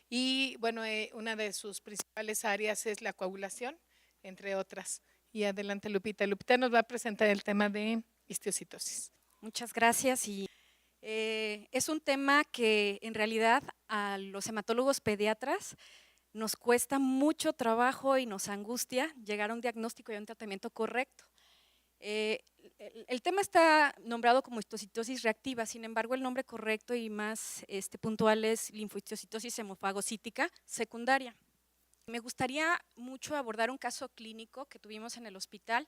y bueno, una de sus principales áreas es la coagulación, entre otras. Y adelante, Lupita. Lupita nos va a presentar el tema de histiocytosis. Muchas gracias. Es un tema que en realidad a los hematólogos pediatras nos cuesta mucho trabajo y nos angustia llegar a un diagnóstico y a un tratamiento correcto. El tema está nombrado como histocitosis reactiva, sin embargo el nombre correcto y más puntual es linfohistocitosis hemofagocítica secundaria. Me gustaría mucho abordar un caso clínico que tuvimos en el hospital.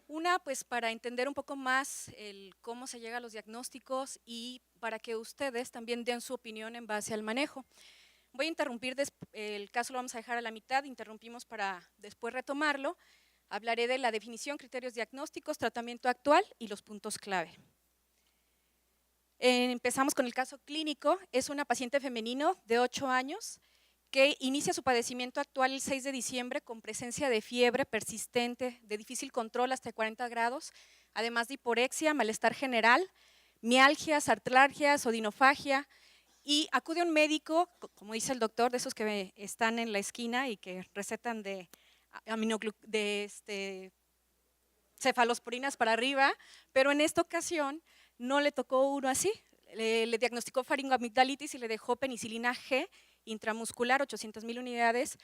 Una, pues para entender un poco más cómo se llega a los diagnósticos y para que ustedes también den su opinión en base al manejo. Voy a interrumpir, el caso lo vamos a dejar a la mitad, interrumpimos para después retomarlo. Hablaré de la definición, criterios diagnósticos, tratamiento actual y los puntos clave. Empezamos con el caso clínico. Es una paciente femenino de 8 años que inicia su padecimiento actual el 6 de diciembre con presencia de fiebre persistente, de difícil control hasta 40 grados, además de hiporexia, malestar general, mialgias, artralgias, odinofagia, y acude a un médico, como dice el doctor, de esos que están en la esquina y que recetan de cefalosporinas para arriba, pero en esta ocasión no le tocó uno así, le diagnosticó faringoamigdalitis y le dejó penicilina G intramuscular, 800,000 unidades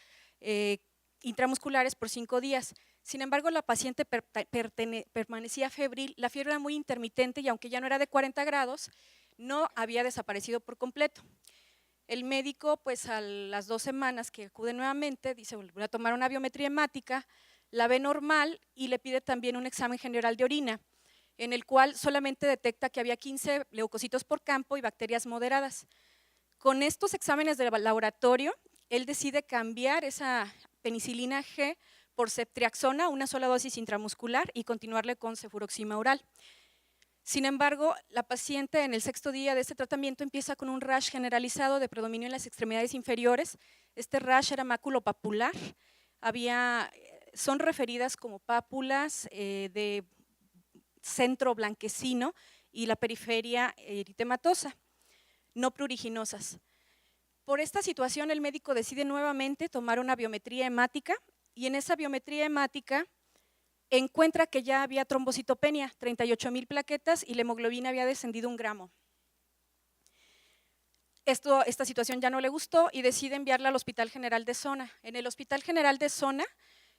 intramusculares por 5 días. Sin embargo, la paciente permanecía febril, la fiebre era muy intermitente y aunque ya no era de 40 grados, no había desaparecido por completo. El médico, pues a las 2 semanas que acude nuevamente, dice, voy a tomar una biometría hemática, la ve normal y le pide también un examen general de orina, en el cual solamente detecta que había 15 leucocitos por campo y bacterias moderadas. Con estos exámenes de laboratorio, él decide cambiar esa penicilina G por ceftriaxona, una sola dosis intramuscular, y continuarle con cefuroxima oral. Sin embargo, la paciente en el 6º día de este tratamiento empieza con un rash generalizado de predominio en las extremidades inferiores. Este rash era maculopapular, son referidas como pápulas de centro blanquecino y la periferia eritematosa, no pruriginosas. Por esta situación, el médico decide nuevamente tomar una biometría hemática y en esa biometría hemática encuentra que ya había trombocitopenia, 38,000 plaquetas y la hemoglobina había descendido 1 gramo. Esta situación ya no le gustó y decide enviarla al Hospital General de Zona. En el Hospital General de Zona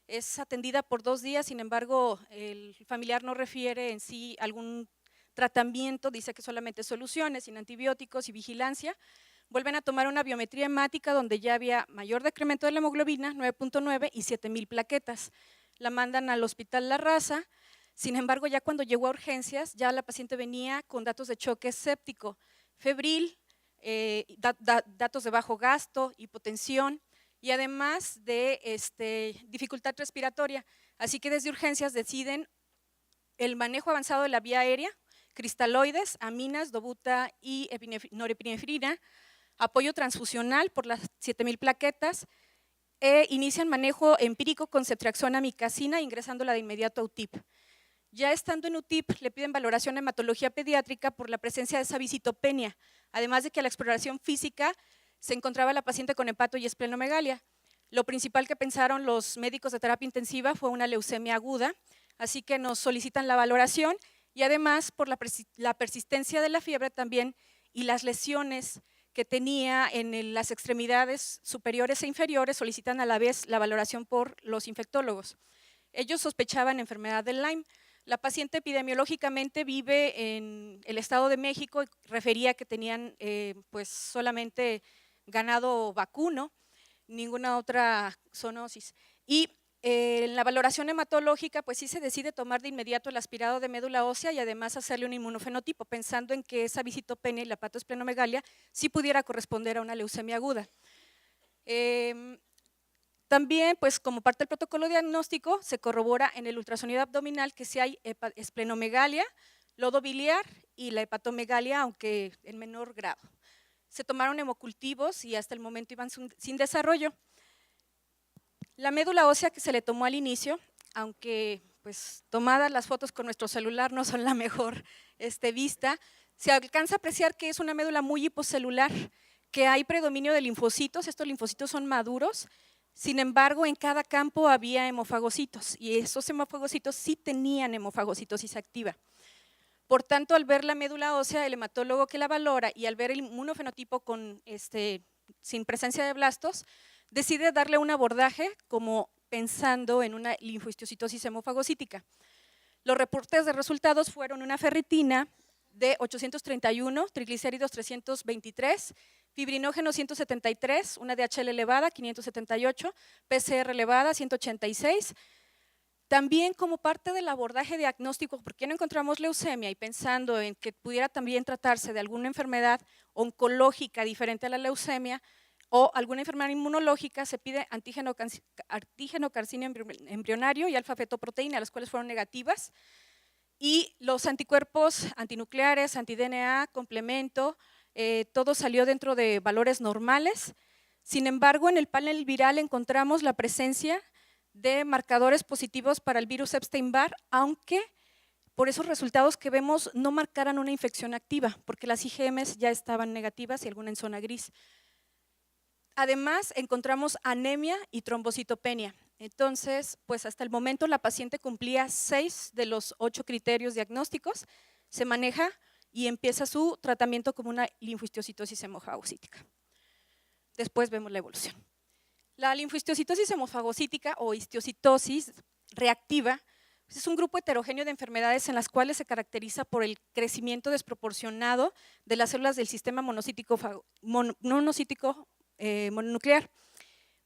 es atendida por 2 días, sin embargo, el familiar no refiere en sí algún tratamiento, dice que solamente soluciones, sin antibióticos y vigilancia. Vuelven a tomar una biometría hemática donde ya había mayor decremento de la hemoglobina, 9.9 y 7,000 plaquetas. La mandan al Hospital La Raza, sin embargo, ya cuando llegó a urgencias, ya la paciente venía con datos de choque séptico, febril, datos de bajo gasto, hipotensión y además de dificultad respiratoria. Así que desde urgencias deciden el manejo avanzado de la vía aérea, cristaloides, aminas, dobuta y norepinefrina, apoyo transfusional por las 7,000 plaquetas, inician manejo empírico con ceftriaxona amicacina, ingresándola de inmediato a UTIP. Ya estando en UTIP, le piden valoración de hematología pediátrica por la presencia de esa visitopenia, además de que a la exploración física se encontraba la paciente con hepato y esplenomegalia. Lo principal que pensaron los médicos de terapia intensiva fue una leucemia aguda, así que nos solicitan la valoración y además por la persistencia de la fiebre también y las lesiones que tenía en las extremidades superiores e inferiores, solicitan a la vez la valoración por los infectólogos. Ellos sospechaban enfermedad del Lyme. La paciente epidemiológicamente vive en el Estado de México y refería que tenían pues solamente ganado vacuno, ninguna otra zoonosis. Y en la valoración hematológica, pues sí se decide tomar de inmediato el aspirado de médula ósea y además hacerle un inmunofenotipo, pensando en que esa visitopenia y la hepatoesplenomegalia sí pudiera corresponder a una leucemia aguda. También, pues como parte del protocolo diagnóstico, se corrobora en el ultrasonido abdominal que sí hay esplenomegalia, lodo biliar y la hepatomegalia, aunque en menor grado. Se tomaron hemocultivos y hasta el momento iban sin desarrollo. La médula ósea que se le tomó al inicio, aunque pues tomadas las fotos con nuestro celular no son la mejor vista, se alcanza a apreciar que es una médula muy hipocelular, que hay predominio de linfocitos, estos linfocitos son maduros, sin embargo, en cada campo había hemofagocitos y esos hemofagocitos sí tenían hemofagocitosis activa. Por tanto, al ver la médula ósea, el hematólogo que la valora y al ver el inmunofenotipo sin presencia de blastos, decide darle un abordaje como pensando en una linfohistiocytosis hemofagocítica. Los reportes de resultados fueron una ferritina de 831, triglicéridos 323, fibrinógeno 173, una DHL elevada 578, PCR elevada 186. También como parte del abordaje diagnóstico, ¿por qué no encontramos leucemia? Y pensando en que pudiera también tratarse de alguna enfermedad oncológica diferente a la leucemia o alguna enfermedad inmunológica, se pide antígeno carcino embrionario y alfa-fetoproteína, las cuales fueron negativas. Y los anticuerpos antinucleares, anti-DNA, complemento, todo salió dentro de valores normales. Sin embargo, en el panel viral encontramos la presencia de marcadores positivos para el virus Epstein-Barr, aunque por esos resultados que vemos no marcaran una infección activa, porque las IgMs ya estaban negativas y alguna en zona gris. Además, encontramos anemia y trombocitopenia. Entonces, pues hasta el momento la paciente cumplía 6 de los 8 criterios diagnósticos, se maneja y empieza su tratamiento como una linfohistiocytosis hemofagocítica. Después vemos la evolución. La linfohistiocytosis hemofagocítica o histiocytosis reactiva es un grupo heterogéneo de enfermedades en las cuales se caracteriza por el crecimiento desproporcionado de las células del sistema mononuclear.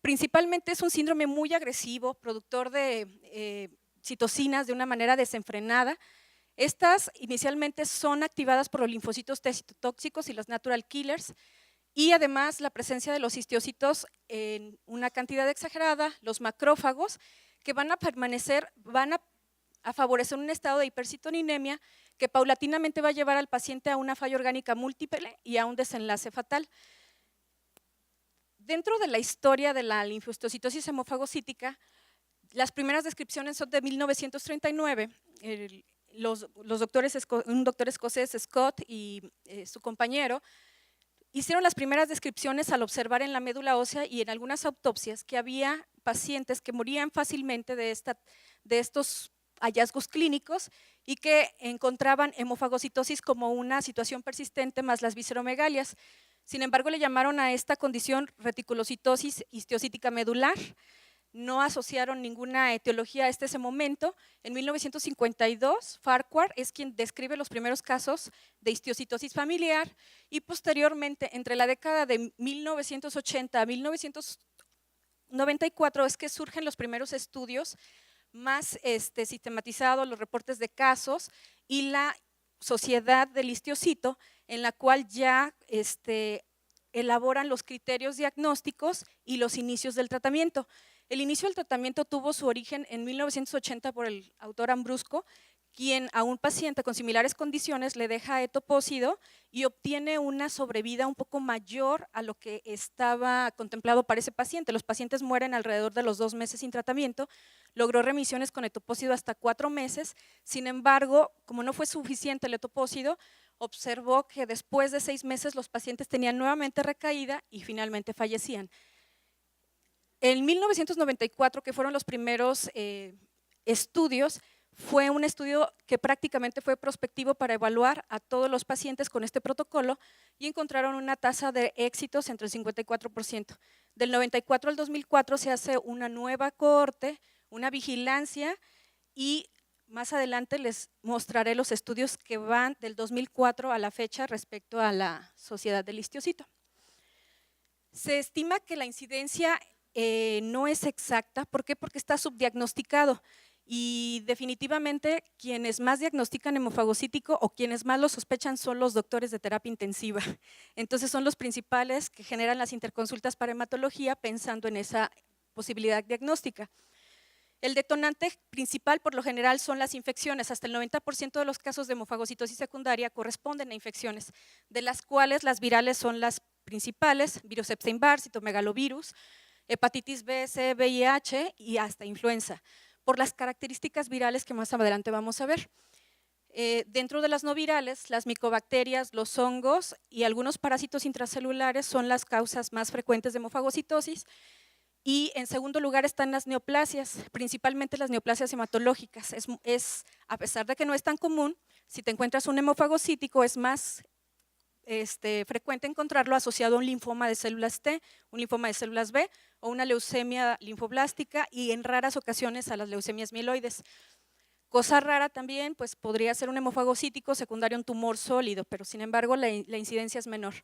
Principalmente es un síndrome muy agresivo, productor de citocinas de una manera desenfrenada. Estas inicialmente son activadas por los linfocitos T citotóxicos y los natural killers, y además la presencia de los histocitos en una cantidad exagerada, los macrófagos, que van a permanecer, van a favorecer un estado de hipercitoninemia que paulatinamente va a llevar al paciente a una falla orgánica múltiple y a un desenlace fatal. Dentro de la historia de la linfohistiocytosis hemofagocítica, las primeras descripciones son de 1939. Un doctor escocés, Scott, y su compañero, hicieron las primeras descripciones al observar en la médula ósea y en algunas autopsias que había pacientes que morían fácilmente de estos hallazgos clínicos y que encontraban hemofagocitosis como una situación persistente más las visceromegalias. Sin embargo, le llamaron a esta condición reticulocitosis histiocítica medular. No asociaron ninguna etiología hasta ese momento. En 1952, Farquhar es quien describe los primeros casos de histiocitosis familiar y posteriormente, entre la década de 1980 a 1994, es que surgen los primeros estudios más sistematizados, los reportes de casos y la sociedad del histiocito, en la cual ya elaboran los criterios diagnósticos y los inicios del tratamiento. El inicio del tratamiento tuvo su origen en 1980 por el autor Ambrusco, quien a un paciente con similares condiciones le deja etopósido y obtiene una sobrevida un poco mayor a lo que estaba contemplado para ese paciente. Los pacientes mueren alrededor de los 2 meses sin tratamiento, logró remisiones con etopósido hasta 4 meses, sin embargo, como no fue suficiente el etopósido, observó que después de 6 meses los pacientes tenían nuevamente recaída y finalmente fallecían. En 1994, que fueron los primeros estudios, fue un estudio que prácticamente fue prospectivo para evaluar a todos los pacientes con este protocolo y encontraron una tasa de éxitos entre el 54%. Del 94 al 2004 se hace una nueva cohorte, una vigilancia y más adelante les mostraré los estudios que van del 2004 a la fecha respecto a la sociedad del histiocito. Se estima que la incidencia no es exacta. ¿Por qué? Porque está subdiagnosticado y definitivamente quienes más diagnostican hemofagocítico o quienes más lo sospechan son los doctores de terapia intensiva. Entonces son los principales que generan las interconsultas para hematología pensando en esa posibilidad diagnóstica. El detonante principal por lo general son las infecciones. Hasta el 90% de los casos de hemofagocitosis secundaria corresponden a infecciones, de las cuales las virales son las principales: virus Epstein-Barr, citomegalovirus, hepatitis B, C, VIH y hasta influenza, por las características virales que más adelante vamos a ver. Dentro de las no virales, las micobacterias, los hongos y algunos parásitos intracelulares son las causas más frecuentes de hemofagocitosis. Y en segundo lugar están las neoplasias, principalmente las neoplasias hematológicas. A pesar de que no es tan común, si te encuentras un hemofagocítico es más frecuente encontrarlo asociado a un linfoma de células T, un linfoma de células B o una leucemia linfoblástica y en raras ocasiones a las leucemias mieloides. Cosa rara también, pues podría ser un hemofagocítico secundario a un tumor sólido, pero sin embargo la incidencia es menor.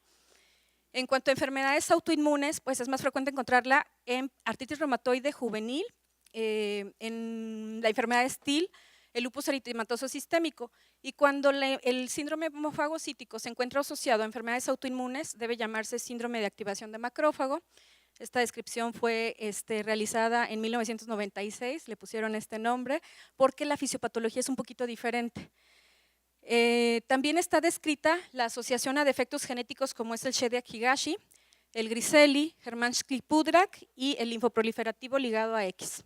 En cuanto a enfermedades autoinmunes, pues es más frecuente encontrarla en artritis reumatoide juvenil, en la enfermedad de Still, el lupus eritematoso sistémico. Y cuando el síndrome hemofagocítico se encuentra asociado a enfermedades autoinmunes, debe llamarse síndrome de activación de macrófago. Esta descripción fue realizada en 1996, le pusieron este nombre, porque la fisiopatología es un poquito diferente. También está descrita la asociación a defectos genéticos como es el Shediac-Higashi, el Griscelli, Hermansky-Pudrak y el linfoproliferativo ligado a X.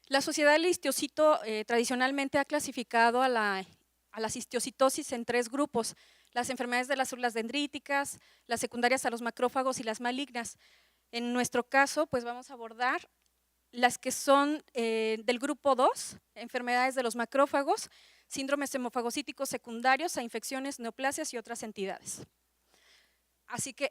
La Sociedad del Histiocito tradicionalmente ha clasificado a la histiocitosis en 3 grupos: las enfermedades de las células dendríticas, las secundarias a los macrófagos y las malignas. En nuestro caso, pues vamos a abordar las que son del grupo 2, enfermedades de los macrófagos, síndromes hemofagocíticos secundarios a infecciones, neoplasias y otras entidades. Así que